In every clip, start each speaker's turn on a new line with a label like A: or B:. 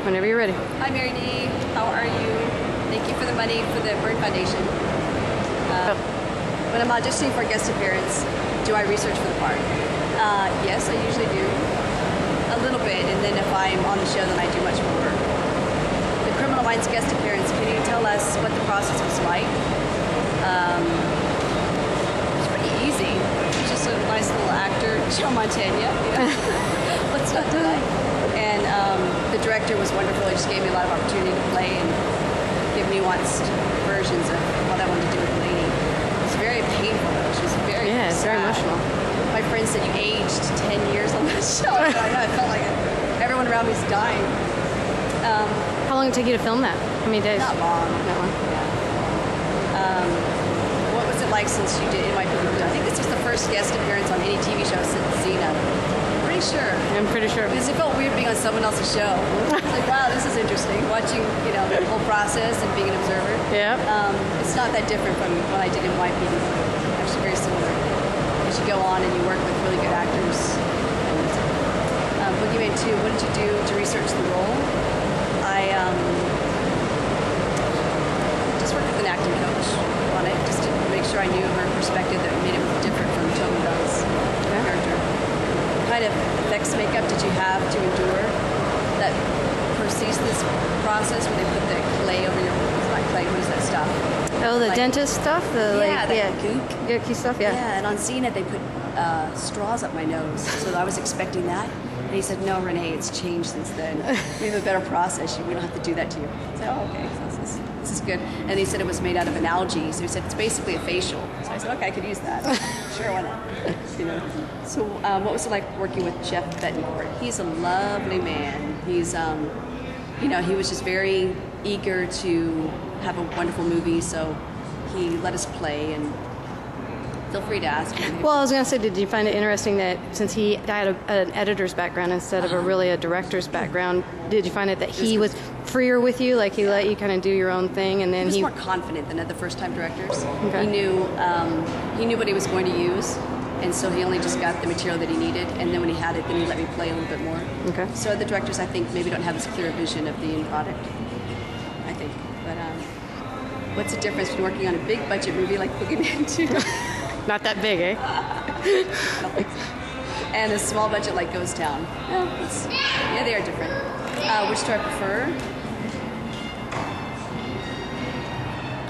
A: Whenever you're ready.
B: Hi, Mary D. How are you? Thank you for the money for the Burn Foundation. When I'm auditioning for a guest appearance, do I research for the part? Yes, I usually do. A little bit, and then if I'm on the show, then I do much more work. The Criminal Minds guest appearance, can you tell us what the process was like? It's pretty easy. He's just a nice little actor, Joe Montana, you know? Let's not deny. And the director was wonderful. He just gave me a lot of opportunity to play and give nuanced versions of what I wanted to do with Lainey. It was very painful, though. She was very
A: it's
B: sad.
A: very emotional.
B: My friend said you aged 10 years on that show. I know, I felt like it. Everyone around me is dying.
A: How long did it take you to film that? How many days?
B: Not long.
A: Not long.
B: Yeah. What was it like since you did NYPD? I think this was the first guest appearance on any TV show since Xena. Pretty sure.
A: I'm pretty sure.
B: Because it felt weird being on someone else's show. It's like, wow, this is interesting. Watching, you know, the whole process and being an observer.
A: Yeah.
B: It's not that different from what I did in NYPD. Actually, very similar. As you go on and you work with really good actors. Boogeyman 2, what did you do to research the role? I just worked with an acting coach on it, just to make sure I knew her perspective that made it different from Tobin Bell's character. What kind of effects makeup did you have to endure that proceeds this process where they put the clay over your, it's not clay, what is that stuff?
A: Oh, the dentist stuff?
B: Gook.
A: Gooky stuff, yeah.
B: Yeah, and on Xena they put straws up my nose, so I was expecting that. And he said, no, Renee, it's changed since then. We have a better process. We don't have to do that to you. I said, oh, okay, so this is good. And he said it was made out of an algae, so he said it's basically a facial. So I said, okay, I could use that. Sure, why not? You know. So what was it like working with Jeff Betancourt? He's a lovely man. He's, you know, he was just very eager to have a wonderful movie, so he let us play, and feel free to ask me.
A: Well, I was going to say, did you find it interesting that since he had an editor's background instead of a director's background, did you find it that he was freer with you, like he let you kind of do your own thing, and then
B: he was more confident than the first-time directors.
A: Okay.
B: He knew what he was going to use, and so he only just got the material that he needed, and then when he had it, then he let me play a little bit more.
A: Okay.
B: So the directors, I think, maybe don't have this clear vision of the end product, I think. But what's the difference between working on a big-budget movie like Boogeyman 2?
A: Not that big, eh?
B: And a small budget like Ghost Town. Yeah, they are different. Which do I prefer?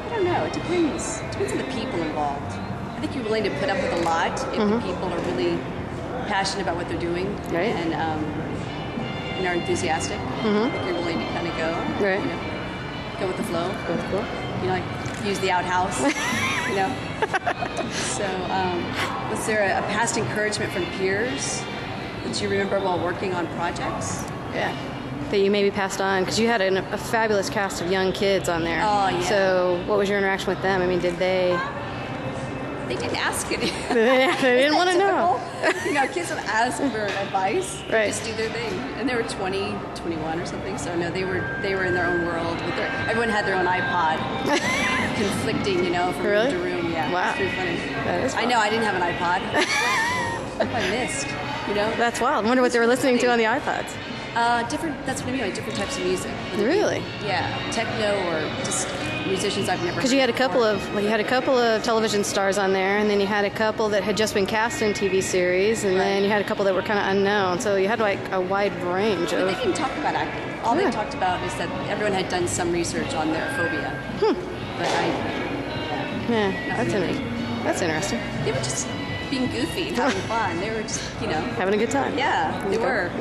B: I don't know. It depends. It depends on the people involved. I think you're willing to put up with a lot if the people are really passionate about what they're doing,
A: right,
B: and are enthusiastic. I think you're willing to kind of go,
A: right,
B: you know, go with the flow.
A: Go with the flow.
B: You know, like use the outhouse. You know. So, was there a past encouragement from peers that you remember while working on projects?
A: Yeah. That you maybe passed on, because you had a fabulous cast of young kids on there.
B: Oh, yeah.
A: So what was your interaction with them? I mean, did they...
B: They didn't ask any.
A: They didn't want to know.
B: You know, kids would ask for advice.
A: Right.
B: Just do their thing. And they were 20, 21 or something. So no, they were in their own world. Everyone had their own iPod. Conflicting, you know, from room to room. Yeah.
A: Wow.
B: It's pretty funny.
A: That is fun.
B: I know, I didn't have an iPod. What I missed, you know?
A: That's wild. I wonder what they were listening to on the iPods.
B: That's what I mean, like different types of music.
A: Really?
B: Yeah. Techno or just musicians I've never heard.
A: Because you had a couple of television stars on there, and then you had a couple that had just been cast in TV series, and then you had a couple that were kind of unknown. So you had like a wide range of...
B: They didn't talk about acting. All they talked about is that everyone had done some research on their phobia. But
A: that's interesting.
B: They were just being goofy and having fun. They were just, you know...
A: Having a good time.
B: Yeah, they were.